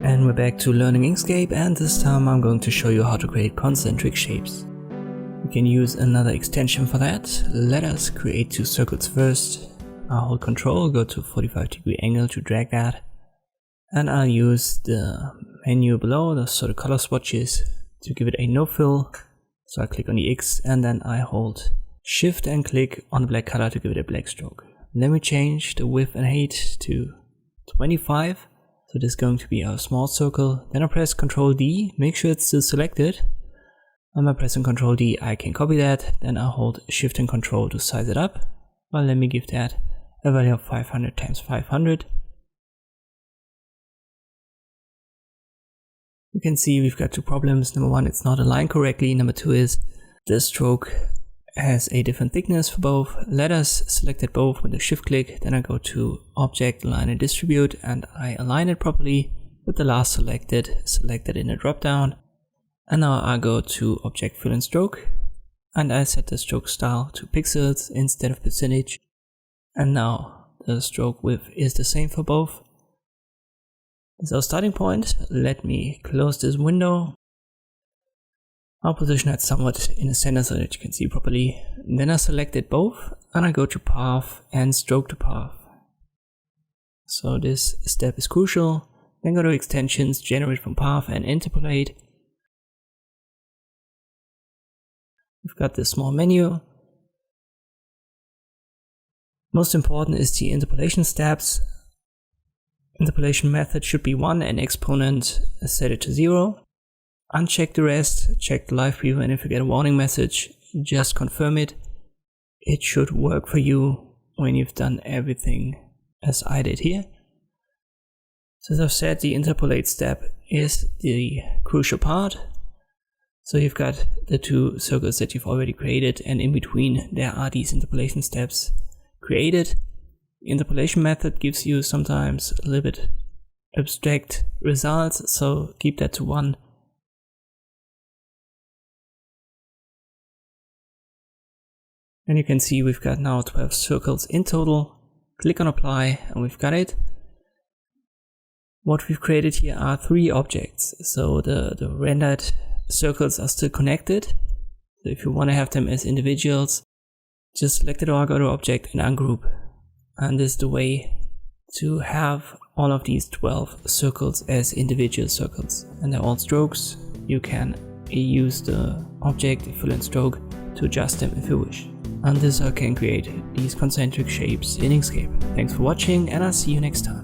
And we're back to learning Inkscape, and this time I'm going to show you how to create concentric shapes. We can use another extension for that. Let us create two circles first. I'll hold Ctrl, go to 45-degree angle to drag that. And I'll use the menu below, so the color swatches, to give it a no fill. So I click on the X and then I hold Shift and click on the black color to give it a black stroke. Then we change the width and height to 25. So this is going to be our small circle. Then I press Ctrl D, make sure it's still selected. And by pressing Ctrl D, I can copy that. Then I'll hold Shift and Ctrl to size it up. Well, let me give that a value of 500 times 500. You can see we've got two problems. Number one, it's not aligned correctly. Number two is the stroke has a different thickness for both. Let us select it both with a shift click. Then I go to Object, Align and Distribute, and I align it properly with the last selected in a drop down. And now I go to Object, Fill and Stroke, and I set the stroke style to pixels instead of percentage. And now the stroke width is the same for both. As our starting point, let me close this window. I'll position it somewhat in the center so that you can see properly. Then I select it both and I go to Path and Stroke to Path. So this step is crucial. Then go to Extensions, Generate from Path and Interpolate. We've got this small menu. Most important is the interpolation steps. Interpolation method should be 1 and exponent set it to 0. Uncheck the rest, check the live preview, and if you get a warning message, just confirm it. It should work for you when you've done everything as I did here. So as I've said, the interpolate step is the crucial part. So you've got the two circles that you've already created, and in between there are these interpolation steps created. The interpolation method gives you sometimes a little bit abstract results, so keep that to 1. And you can see we've got now 12 circles in total. Click on Apply and we've got it. What we've created here are 3 objects. So the rendered circles are still connected. So if you want to have them as individuals, just select it or go to Object and Ungroup. And this is the way to have all of these 12 circles as individual circles. And they're all strokes. You can use the Object, Fill and Stroke to adjust them if you wish. And this can create these concentric shapes in Inkscape. Thanks for watching and I'll see you next time.